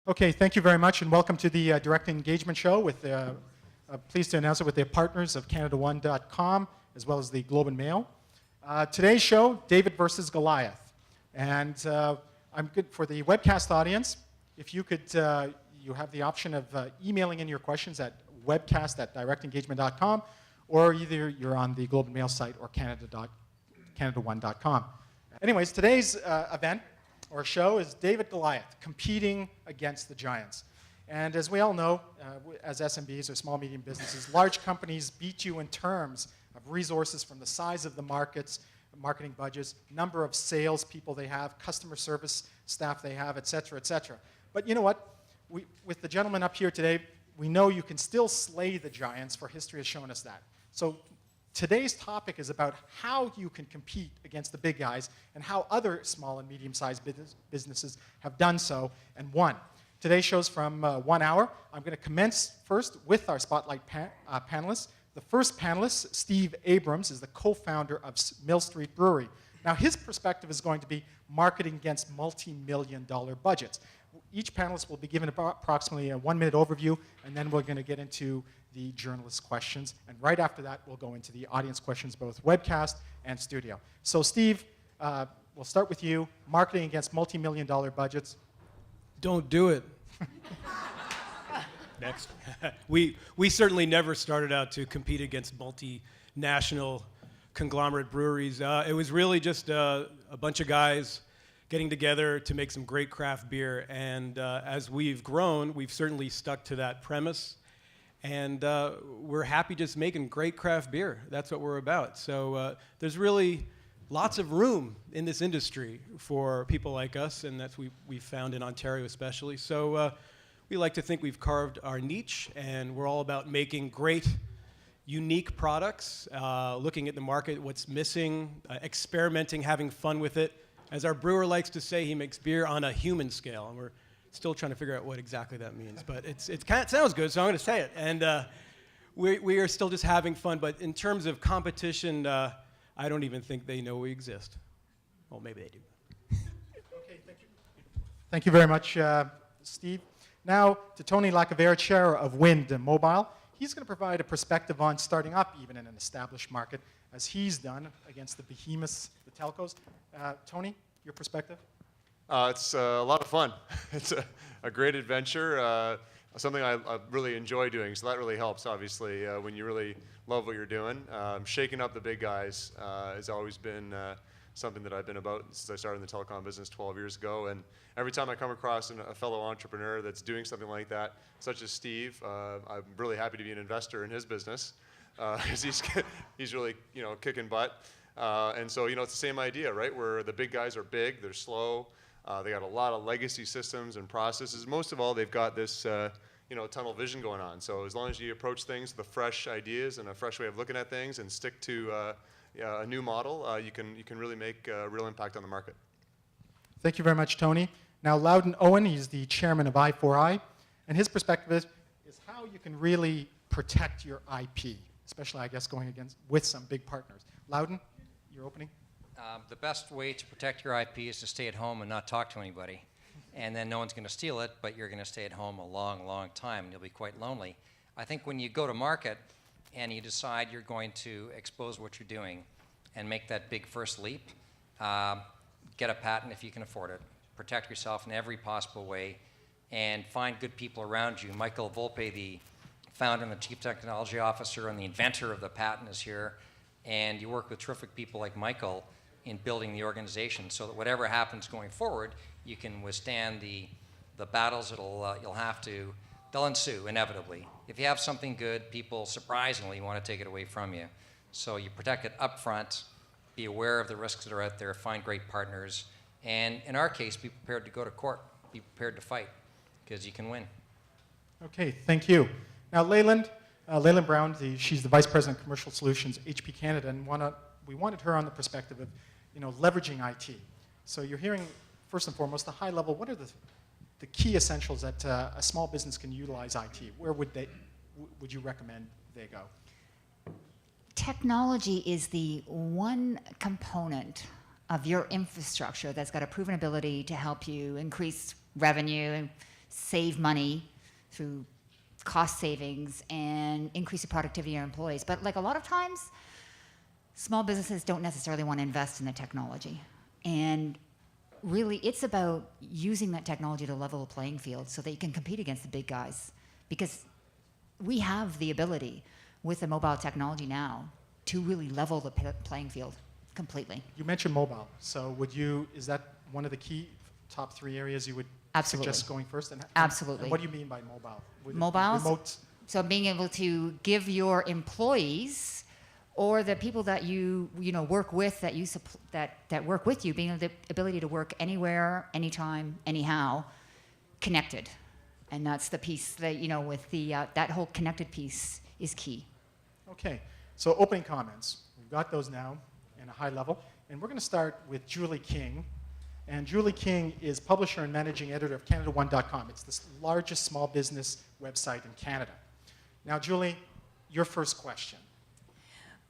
Okay, thank you very much, and welcome to the Direct Engagement Show. Pleased to announce it with the partners of CanadaOne.com as well as the Globe and Mail. Today's show, David versus Goliath. And I'm good for the webcast audience. If you could, you have the option of emailing in your questions at webcast@directengagement.com, or either you're on the Globe and Mail site or CanadaOne.com. Anyways, today's event or show is David Goliath, competing against the giants. And as we all know, as SMBs or small medium businesses, large companies beat you in terms of resources from the size of the markets, marketing budgets, number of sales people they have, customer service staff they have, et cetera, et cetera. But you know what? With the gentleman up here today, we know you can still slay the giants, for history has shown us that. So today's topic is about how you can compete against the big guys and how other small and medium-sized businesses have done so and won. Today's show's from 1 hour. I'm going to commence first with our spotlight panelists. The first panelist, Steve Abrams, is the co-founder of Street Brewery. Now, his perspective is going to be marketing against multi-million-dollar budgets. Each panelist will be given approximately a 1-minute overview, and then we're going to get into the journalist questions. And right after that, we'll go into the audience questions, both webcast and studio. So Steve, we'll start with you. Marketing against multi-million-dollar budgets. Don't do it. Next. We certainly never started out to compete against multinational conglomerate breweries. It was really just a bunch of guys getting together to make some great craft beer. And as we've grown, we've certainly stuck to that premise. And we're happy just making great craft beer. That's what we're about. So there's really lots of room in this industry for people like us, and that's we found in Ontario especially. So we like to think we've carved our niche, and we're all about making great, unique products, looking at the market, what's missing, experimenting, having fun with it. As our brewer likes to say, he makes beer on a human scale, and we're still trying to figure out what exactly that means, but it sounds good, so I'm going to say it. And we are still just having fun, but in terms of competition, I don't even think they know we exist. Well, maybe they do. Okay, thank you. Thank you very much, Steve. Now to Tony Lacavera, chair of Wind Mobile. He's going to provide a perspective on starting up even in an established market, as he's done against the behemoths, the telcos. Tony, your perspective? It's a lot of fun. It's a great adventure, something I really enjoy doing, so that really helps, obviously, when you really love what you're doing. Shaking up the big guys has always been something that I've been about since I started in the telecom business 12 years ago, and every time I come across a fellow entrepreneur that's doing something like that, such as Steve, I'm really happy to be an investor in his business, because he's really, kicking butt. And so, it's the same idea, right, where the big guys are big, they're slow, they got a lot of legacy systems and processes. Most of all, they've got this, tunnel vision going on. So as long as you approach things with fresh ideas and a fresh way of looking at things and stick to a new model, you can really make a real impact on the market. Thank you very much, Tony. Now, Loudon Owen, he's the chairman of I4I, and his perspective is how you can really protect your IP, especially, I guess, going with some big partners. Loudon, your opening? The best way to protect your IP is to stay at home and not talk to anybody. And then no one's going to steal it, but you're going to stay at home a long, long time, and you'll be quite lonely. I think when you go to market and you decide you're going to expose what you're doing and make that big first leap, get a patent if you can afford it, protect yourself in every possible way, and find good people around you. Michael Volpe, the founder and the chief technology officer and the inventor of the patent, is here, and you work with terrific people like Michael in building the organization so that whatever happens going forward, you can withstand the battles they'll ensue inevitably. If you have something good, people surprisingly want to take it away from you. So you protect it up front, be aware of the risks that are out there, find great partners, and in our case, be prepared to go to court, be prepared to fight, because you can win. Okay, thank you. Now, Leyland Brown, she's the Vice President of Commercial Solutions, HP Canada, and we wanted her on the perspective of leveraging IT. So you're hearing, first and foremost, the high level, what are the key essentials that a small business can utilize IT? Where would you recommend they go? Technology is the one component of your infrastructure that's got a proven ability to help you increase revenue, save money through cost savings and increase the productivity of our employees. But like a lot of times, small businesses don't necessarily want to invest in the technology. And really, it's about using that technology to level the playing field so that you can compete against the big guys. Because we have the ability with the mobile technology now to really level the playing field completely. You mentioned mobile. So is that one of the key top 3 areas you would Absolutely. suggest going first? Absolutely. And what do you mean by mobile? Would it be Mobiles? remote? So being able to give your employees or the people that you work with, that work with you, being the ability to work anywhere, anytime, anyhow, connected. And that's the piece that, with that whole connected piece is key. Okay, so opening comments. We've got those now in a high level. And we're going to start with Julie King. And Julie King is publisher and managing editor of CanadaOne.com. It's the largest small business website in Canada. Now, Julie, your first question.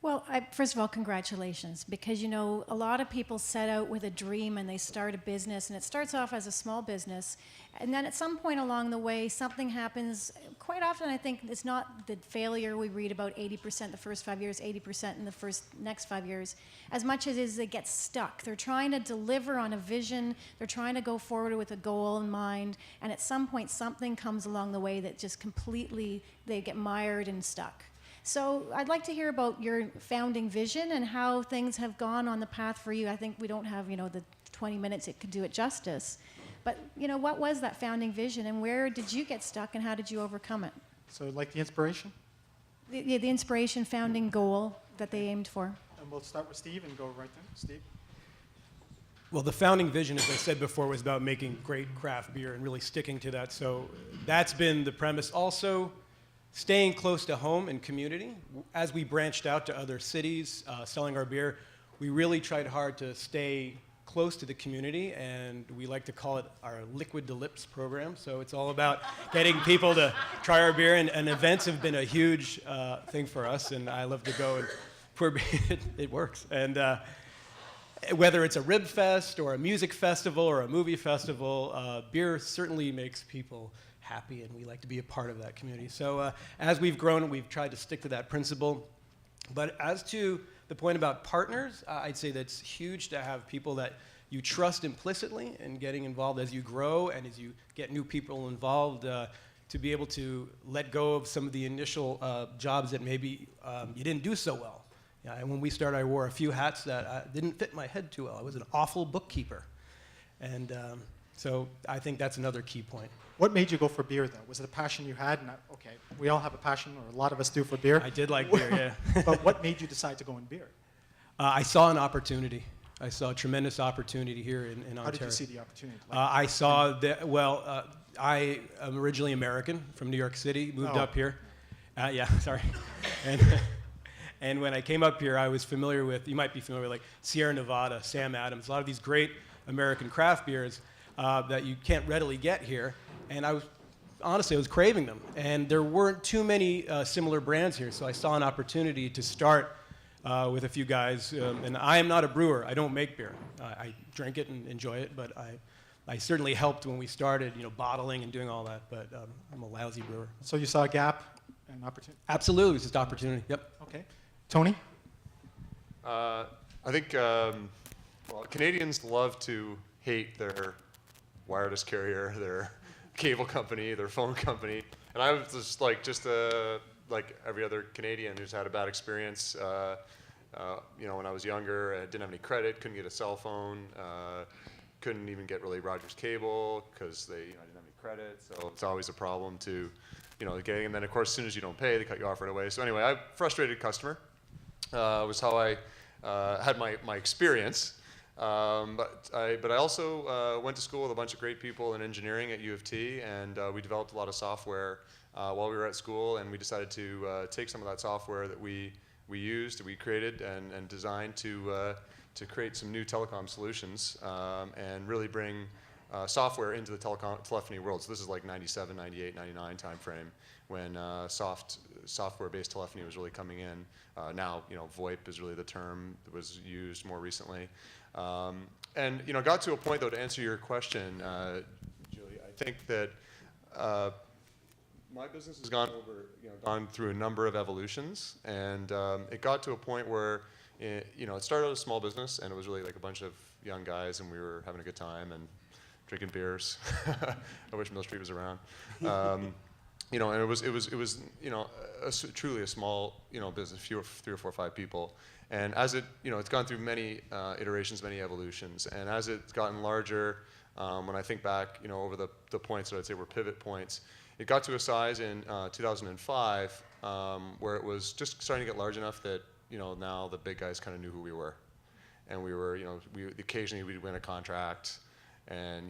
Well, first of all, congratulations, because a lot of people set out with a dream and they start a business, and it starts off as a small business, and then at some point along the way, something happens. Quite often, I think it's not the failure we read about 80% the first 5 years, 80% in the next 5 years, as much as it is they get stuck. They're trying to deliver on a vision, they're trying to go forward with a goal in mind, and at some point, something comes along the way that just completely, they get mired and stuck. So I'd like to hear about your founding vision and how things have gone on the path for you. I think we don't have, the 20 minutes it could do it justice. But, what was that founding vision, and where did you get stuck, and how did you overcome it? So like the inspiration? The inspiration, founding goal that they aimed for. And we'll start with Steve and go right there. Steve? Well, the founding vision, as I said before, was about making great craft beer and really sticking to that. So that's been the premise. Also, staying close to home and community. As we branched out to other cities, selling our beer, we really tried hard to stay close to the community, and we like to call it our Liquid to Lips program. So it's all about getting people to try our beer, and events have been a huge thing for us, and I love to go and pour beer. It works. And whether it's a rib fest or a music festival or a movie festival, beer certainly makes people happy, and we like to be a part of that community. So as we've grown, we've tried to stick to that principle. But as to the point about partners, I'd say that's huge to have people that you trust implicitly in getting involved as you grow and as you get new people involved, to be able to let go of some of the initial jobs that maybe you didn't do so well. And when we started, I wore a few hats that didn't fit my head too well. I was an awful bookkeeper. And so I think that's another key point. What made you go for beer, though? Was it a passion you had? Okay, we all have a passion, or a lot of us do, for beer. I did like beer, yeah. But what made you decide to go in beer? I saw an opportunity. I saw a tremendous opportunity here in Ontario. How did you see the opportunity? I saw that, I am originally American from New York City, moved up here. Yeah, sorry. And when I came up here, I was familiar with, you might be familiar with, like Sierra Nevada, Sam Adams, a lot of these great American craft beers that you can't readily get here. And honestly, I was craving them. And there weren't too many similar brands here, so I saw an opportunity to start with a few guys. And I am not a brewer. I don't make beer. I drink it and enjoy it, but I certainly helped when we started, bottling and doing all that, but I'm a lousy brewer. So you saw a gap and opportunity? Absolutely, it was just opportunity, yep. Okay. Tony? I think Canadians love to hate their wireless carrier, their cable company, their phone company, and I was just like every other Canadian who's had a bad experience. When I was younger, I didn't have any credit, couldn't get a cell phone, couldn't even get really Rogers cable because I didn't have any credit. So it's always a problem to, getting. And then of course, as soon as you don't pay, they cut you off right away. So anyway, I'm a frustrated customer. Was how I had my experience. But I also went to school with a bunch of great people in engineering at U of T, and we developed a lot of software while we were at school, and we decided to take some of that software that we created and designed to create some new telecom solutions and really bring software into the telephony world. So this is like 97, 98, 99 timeframe when software-based telephony was really coming in. Now, VoIP is really the term that was used more recently. And got to a point, though, to answer your question, Julie, I think that my business has gone through a number of evolutions, and it got to a point where, it started out as a small business, and it was really like a bunch of young guys, and we were having a good time and drinking beers. I wish Mill Street was around. And it was truly a small, business, 3 or 4 or 5 people. And as it's gone through many iterations, many evolutions, and as it's gotten larger, when I think back, over the points that I'd say were pivot points, it got to a size in 2005 where it was just starting to get large enough that now the big guys kind of knew who we were, and we were occasionally we'd win a contract, and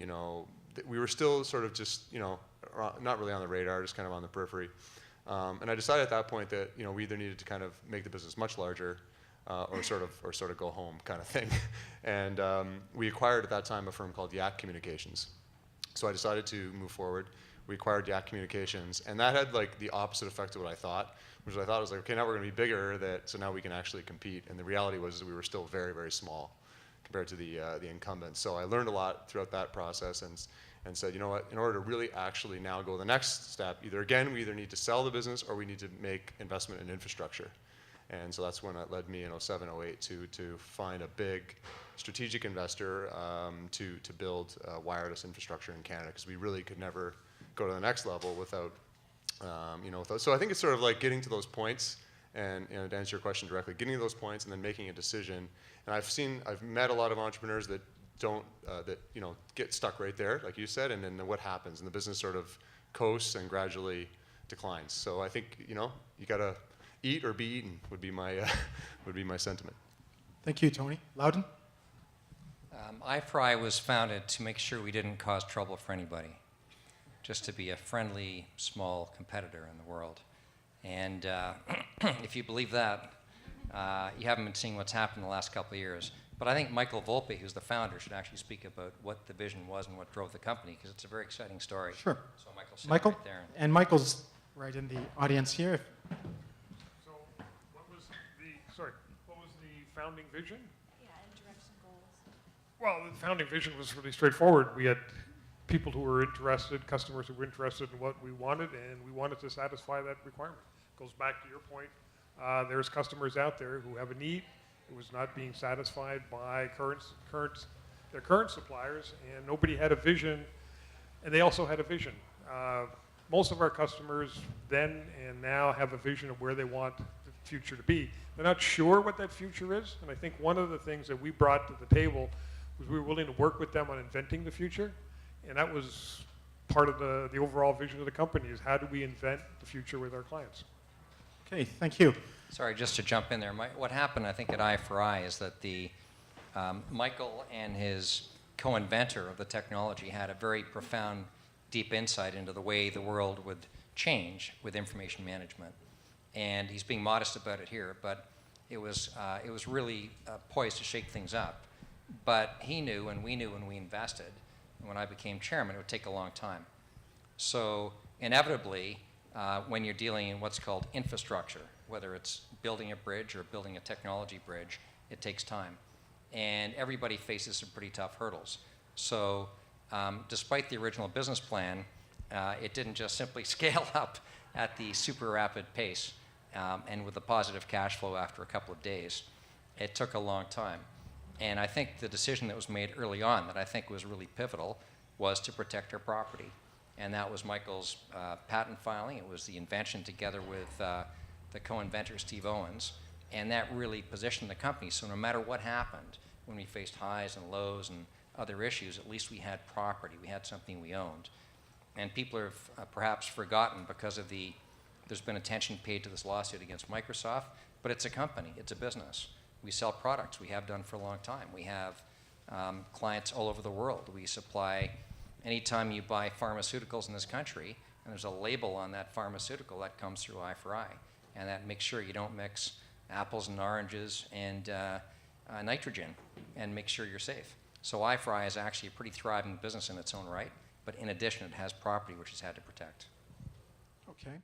we were still sort of just not really on the radar, just kind of on the periphery, and I decided at that point that we either needed to kind of make the business much larger or sort of go home kind of thing, and we acquired at that time a firm called Yak Communications. So I decided to move forward. We acquired Yak Communications, and that had like the opposite effect of what I thought, which I thought was like, okay, now we're going to be bigger, so now we can actually compete. And the reality was that we were still very, very small compared to the incumbents. So I learned a lot throughout that process, and said, you know what, in order to really actually now go the next step, we either need to sell the business or we need to make investment in infrastructure. And so that's when it led me in 07, 08 to find a big strategic investor to build wireless infrastructure in Canada, because we really could never go to the next level without, so I think it's sort of like getting to those points, and to answer your question directly, getting to those points and then making a decision. And I've met a lot of entrepreneurs that get stuck right there, like you said, and then what happens, and the business sort of coasts and gradually declines. So I think you gotta eat or be eaten would be my sentiment. Thank you, Tony. Loudon? iFry was founded to make sure we didn't cause trouble for anybody, just to be a friendly, small competitor in the world. And if you believe that, you haven't been seeing what's happened in the last couple of years. But I think Michael Volpe, who's the founder, should actually speak about what the vision was and what drove the company, because it's a very exciting story. Sure. So Michael? right there. And Michael's right in the audience here. So what was the founding vision? Yeah, and direction goals. Well, the founding vision was really straightforward. We had people who were interested, customers who were interested in what we wanted, and we wanted to satisfy that requirement. Goes back to your point. There's customers out there who have a need. It was not being satisfied by their current suppliers, and nobody had a vision, and they also had a vision. Most of our customers then and now have a vision of where they want the future to be. They're not sure what that future is, and I think one of the things that we brought to the table was we were willing to work with them on inventing the future, and that was part of the overall vision of the company, is how do we invent the future with our clients. Okay, thank you. Sorry, just to jump in there. What happened, I think, at i4i is that Michael and his co-inventor of the technology had a very profound, deep insight into the way the world would change with information management. And he's being modest about it here, but it was really poised to shake things up. But he knew, and we knew when we invested, and when I became chairman, it would take a long time. So inevitably, when you're dealing in what's called infrastructure, whether it's building a bridge or building a technology bridge, it takes time. And everybody faces some pretty tough hurdles. So despite the original business plan, it didn't just simply scale up at the super rapid pace and with a positive cash flow after a couple of days. It took a long time. And I think the decision that was made early on that I think was really pivotal was to protect our property. And that was Michael's patent filing. It was the invention together with the co-inventor, Steve Owens. And that really positioned the company. So no matter what happened, when we faced highs and lows and other issues, at least we had property. We had something we owned. And people have perhaps forgotten because of there's been attention paid to this lawsuit against Microsoft, but it's a company, it's a business. We sell products, we have done for a long time. We have clients all over the world. We supply, anytime you buy pharmaceuticals in this country, and there's a label on that pharmaceutical, that comes through i4i. And that makes sure you don't mix apples and oranges and nitrogen, and make sure you're safe. So i4i is actually a pretty thriving business in its own right, but in addition, it has property which it's had to protect. Okay.